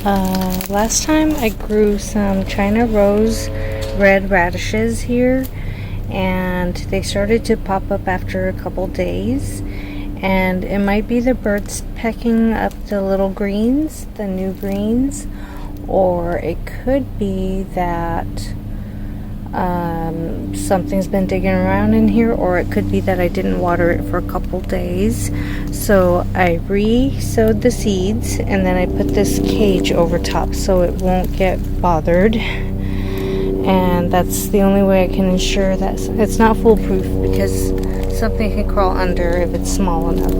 Last time I grew some China rose red radishes here, and they started to pop up after a couple days, and it might be the birds pecking up the little greens, the new greens, or it could be that something's been digging around in here, or it could be that I didn't water it for a couple days. So I re-sowed the seeds, and then I put this cage over top so it won't get bothered, and that's the only way I can ensure that it's not foolproof, because something can crawl under if it's small enough.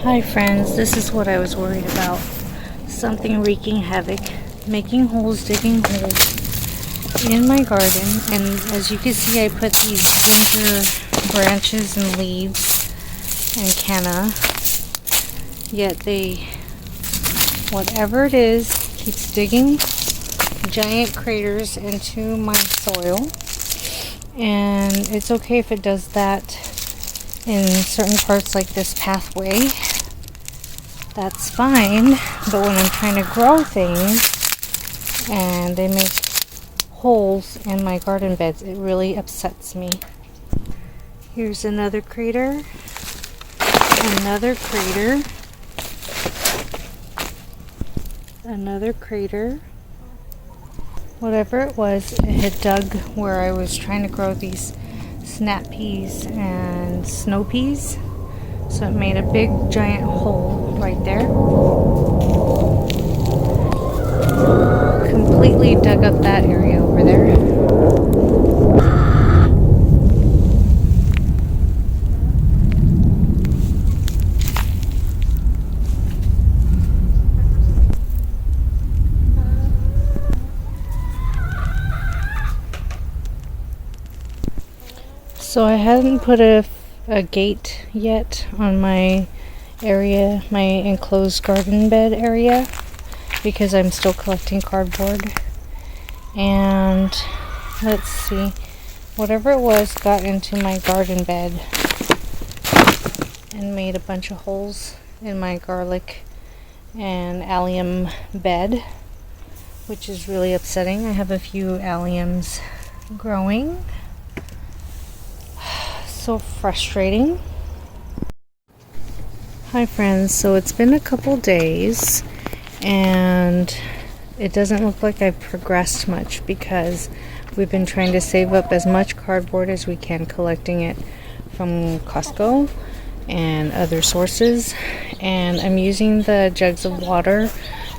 Hi friends, this is what I was worried about. Something wreaking havoc, making holes, digging holes in my garden, and as you can see, I put these ginger branches and leaves and canna, yet whatever it is, keeps digging giant craters into my soil. And it's okay if it does that in certain parts like this pathway, that's fine. But when I'm trying to grow things and they make holes in my garden beds, it really upsets me. Here's another crater, another crater, another crater. Whatever it was, it had dug where I was trying to grow these snap peas and snow peas, so it made a big giant hole right there. Completely dug up that area over there. So I hadn't put a gate yet on my area, my enclosed garden bed area, because I'm still collecting cardboard. And let's see, whatever it was got into my garden bed and made a bunch of holes in my garlic and allium bed, which is really upsetting. I have a few alliums growing. So frustrating. Hi friends, so it's been a couple days and it doesn't look like I've progressed much, because we've been trying to save up as much cardboard as we can, collecting it from Costco and other sources, and I'm using the jugs of water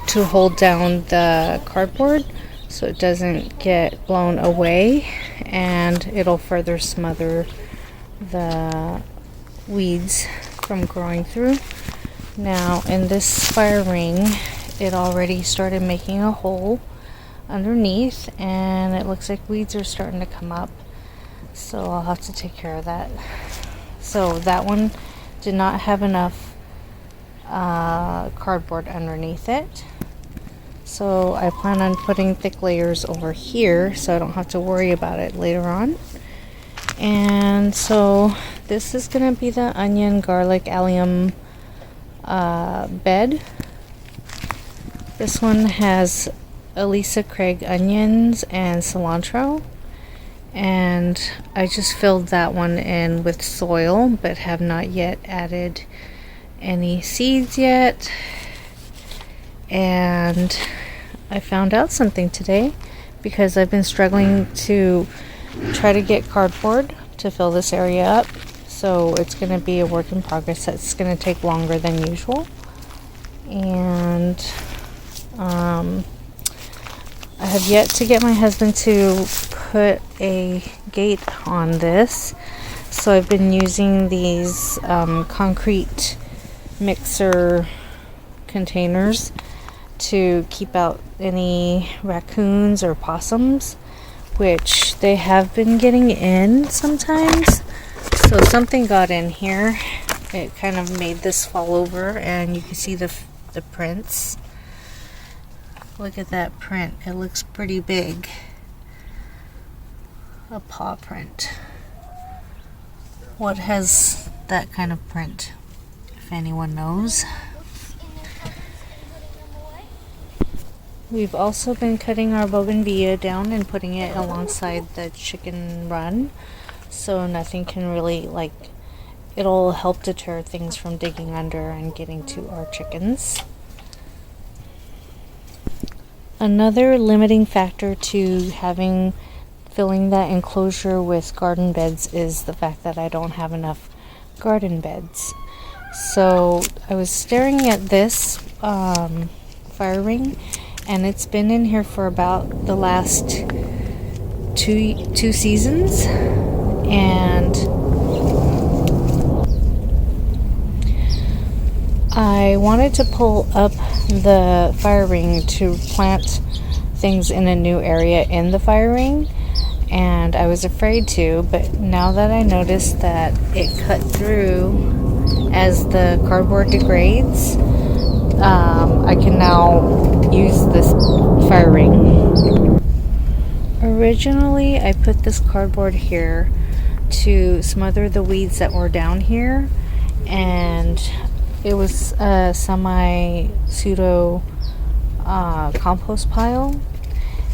to hold down the cardboard so it doesn't get blown away, and it'll further smother the weeds from growing through. Now in this fire ring, it already started making a hole underneath, and it looks like weeds are starting to come up, so I'll have to take care of that. So that one did not have enough cardboard underneath it, so I plan on putting thick layers over here so I don't have to worry about it later on. And so this is going to be the onion, garlic, allium bed. This one has Elisa Craig onions and cilantro, and I just filled that one in with soil, but have not yet added any seeds yet. And I found out something today, because I've been struggling to try to get cardboard to fill this area up, so it's going to be a work in progress. That's going to take longer than usual. And I have yet to get my husband to put a gate on this, so I've been using these concrete mixer containers to keep out any raccoons or opossums, which they have been getting in sometimes. So something got in here. It kind of made this fall over, and you can see the prints. Look at that print. It looks pretty big. A paw print. What has that kind of print, if anyone knows? We've also been cutting our bougainvillea down and putting it alongside the chicken run, so nothing can really, like, it'll help deter things from digging under and getting to our chickens. Another limiting factor to filling that enclosure with garden beds is the fact that I don't have enough garden beds. So I was staring at this fire ring, and it's been in here for about the last two seasons, and I wanted to pull up the fire ring to plant things in a new area in the fire ring, and I was afraid to, but now that I noticed that it cut through as the cardboard degrades, I can now use this fire ring. Originally, I put this cardboard here to smother the weeds that were down here, and it was a pseudo compost pile,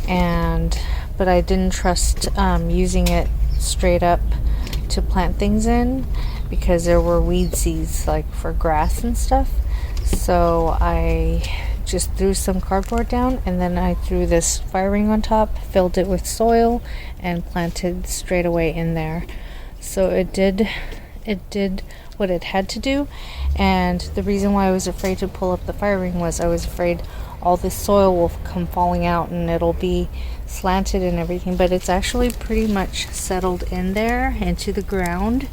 but I didn't trust using it straight up to plant things in because there were weed seeds, like for grass and stuff. So I just threw some cardboard down, and then I threw this fire ring on top, filled it with soil, and planted straight away in there. So it did what it had to do. And the reason why I was afraid to pull up the fire ring was I was afraid all this soil will come falling out and it'll be slanted and everything, but it's actually pretty much settled in there into the ground,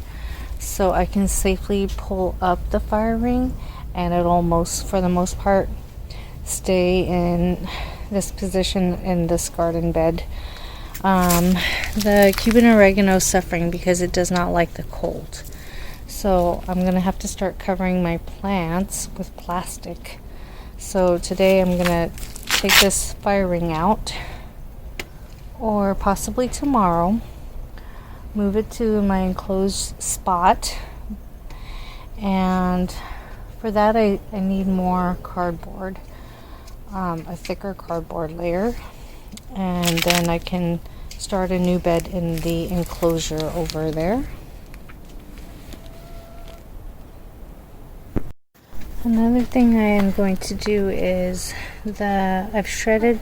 so I can safely pull up the fire ring, and it'll for the most part stay in this position in this garden bed. The Cuban oregano is suffering because it does not like the cold. So I'm going to have to start covering my plants with plastic. So today I'm going to take this fire ring out, or possibly tomorrow, move it to my enclosed spot, and for that I need more cardboard, a thicker cardboard layer, and then I can start a new bed in the enclosure over there. Another thing I am going to do is I've shredded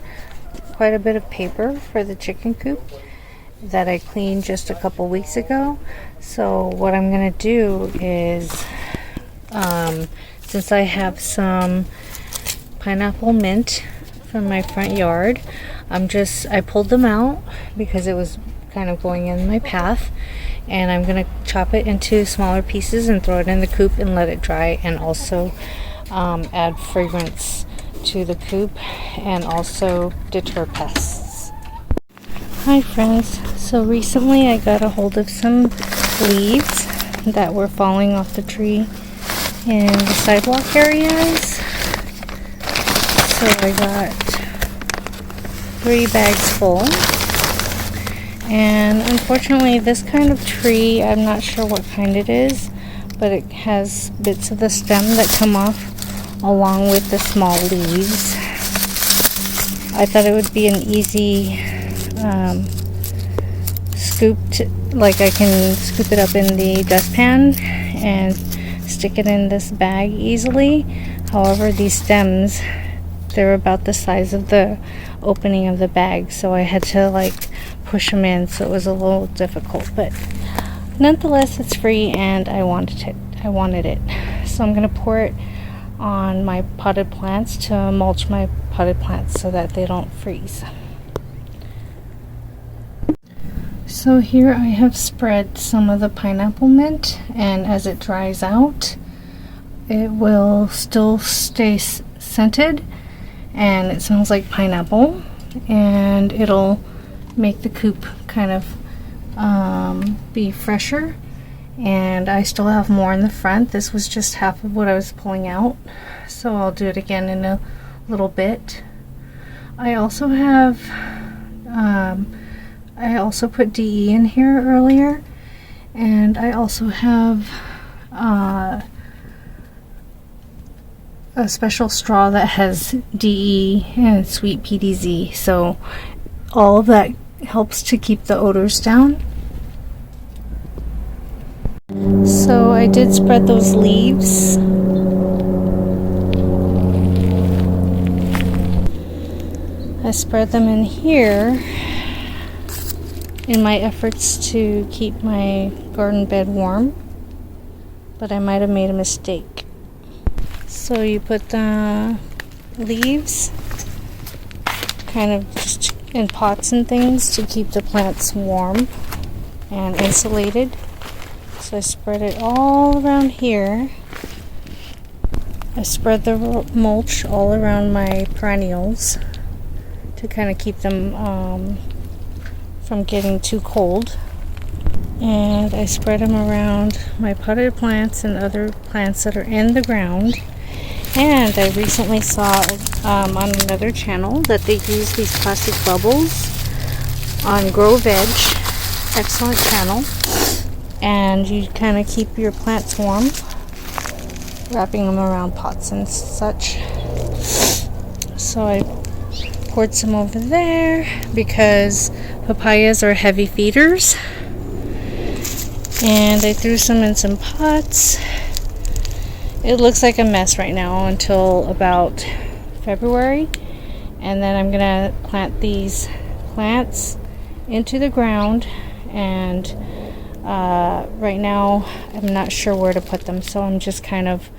quite a bit of paper for the chicken coop that I cleaned just a couple weeks ago. So what I'm going to do is, since I have some pineapple mint from my front yard, I pulled them out because it was kind of going in my path, and I'm going to chop it into smaller pieces and throw it in the coop and let it dry, and also add fragrance to the coop and also deter pests. Hi friends, so recently I got a hold of some leaves that were falling off the tree in the sidewalk areas. So I got 3 bags full. And unfortunately, this kind of tree, I'm not sure what kind it is, but it has bits of the stem that come off along with the small leaves. I thought it would be an easy scoop, like I can scoop it up in the dustpan and stick it in this bag easily. However, these stems, they're about the size of the opening of the bag, so I had to push them in, so it was a little difficult, but nonetheless it's free and I wanted it. So I'm going to pour it on my potted plants to mulch my potted plants so that they don't freeze. So here I have spread some of the pineapple mint, and as it dries out it will still stay scented and it smells like pineapple, and it'll make the coop kind of be fresher. And I still have more in the front. This was just half of what I was pulling out, so I'll do it again in a little bit. I also have I also put DE in here earlier, and I also have a special straw that has DE and sweet PDZ, so all of that helps to keep the odors down. So I did spread those leaves. I spread them in here in my efforts to keep my garden bed warm, but I might have made a mistake. So you put the leaves kind of just in pots and things to keep the plants warm and insulated. So I spread it all around here. I spread the mulch all around my perennials to kind of keep them from getting too cold. And I spread them around my potted plants and other plants that are in the ground. And I recently saw on another channel that they use these plastic bubbles on Grow Veg. Excellent channel. And you kind of keep your plants warm, wrapping them around pots and such. So I poured some over there because papayas are heavy feeders. And I threw some in some pots. It looks like a mess right now until about February. And then I'm going to plant these plants into the ground. And right now I'm not sure where to put them. So I'm just kind of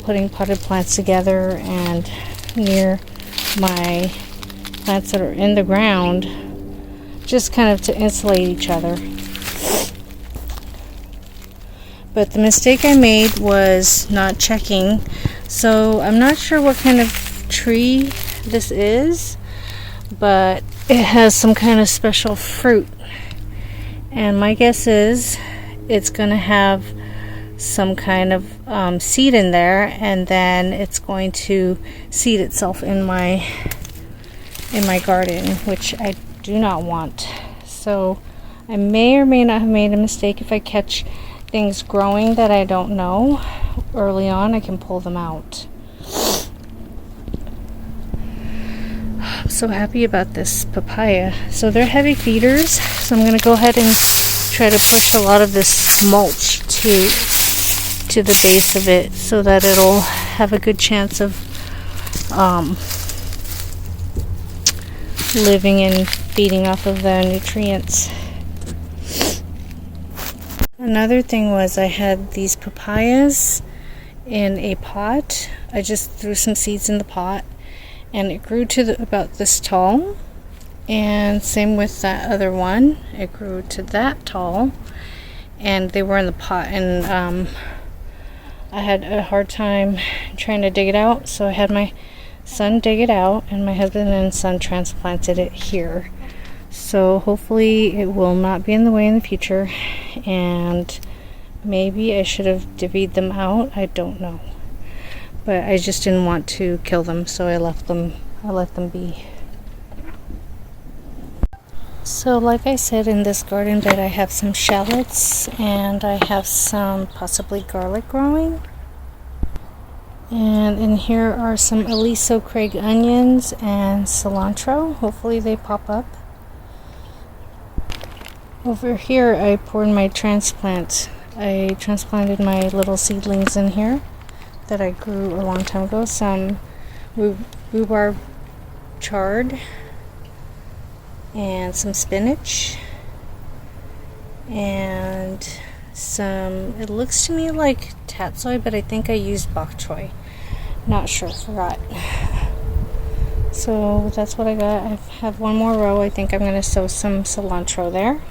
putting potted plants together and near my plants that are in the ground, just kind of to insulate each other. But the mistake I made was not checking. So I'm not sure what kind of tree this is, but it has some kind of special fruit. And my guess is it's going to have some kind of seed in there, and then it's going to seed itself in my garden, which I do not want. So I may or may not have made a mistake. If I catch things growing that I don't know early on, I can pull them out. I'm so happy about this papaya. So they're heavy feeders, so I'm going to go ahead and try to push a lot of this mulch to the base of it so that it'll have a good chance of living and feeding off of the nutrients. Another thing was I had these papayas in a pot. I just threw some seeds in the pot and it grew to about this tall. And same with that other one. It grew to that tall. And they were in the pot, and I had a hard time trying to dig it out. So I had my son dig it out, and my husband and son transplanted it here. So hopefully it will not be in the way in the future, and maybe I should have divvied them out. I don't know, but I just didn't want to kill them, so I let them be. So like I said, in this garden bed I have some shallots and I have some possibly garlic growing. And in here are some Aliso Craig onions and cilantro. Hopefully they pop up. Over here I poured my transplant. I transplanted my little seedlings in here that I grew a long time ago. Some rhubarb chard and some spinach and some, it looks to me like tatsoi, but I think I used bok choy. Not sure, forgot. So that's what I got. I have one more row. I think I'm going to sow some cilantro there.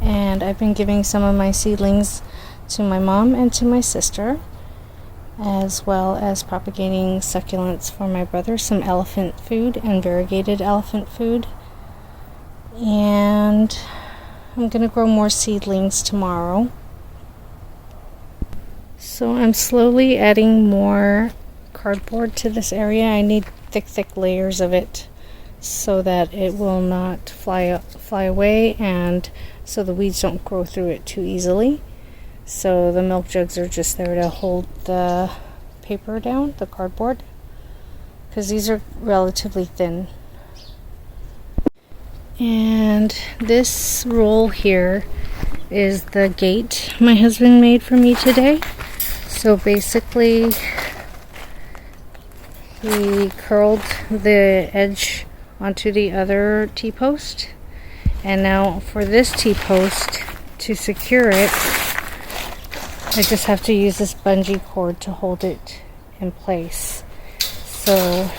And I've been giving some of my seedlings to my mom and to my sister, as well as propagating succulents for my brother, some elephant food and variegated elephant food. And I'm going to grow more seedlings tomorrow. So I'm slowly adding more cardboard to this area. I need thick layers of it so that it will not fly away, and so the weeds don't grow through it too easily. So the milk jugs are just there to hold the paper down, the cardboard, because these are relatively thin. And this roll here is the gate my husband made for me today. So basically, he curled the edge onto the other T-post, and now for this T-post, to secure it, I just have to use this bungee cord to hold it in place. So,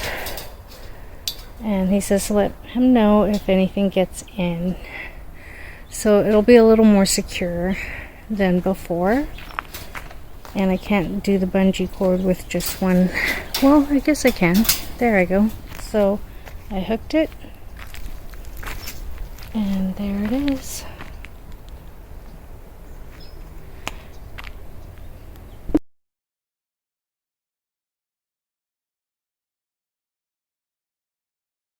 and he says let him know if anything gets in. So it'll be a little more secure than before. And I can't do the bungee cord with just one. Well, I guess I can. There I go. So I hooked it. And there it is.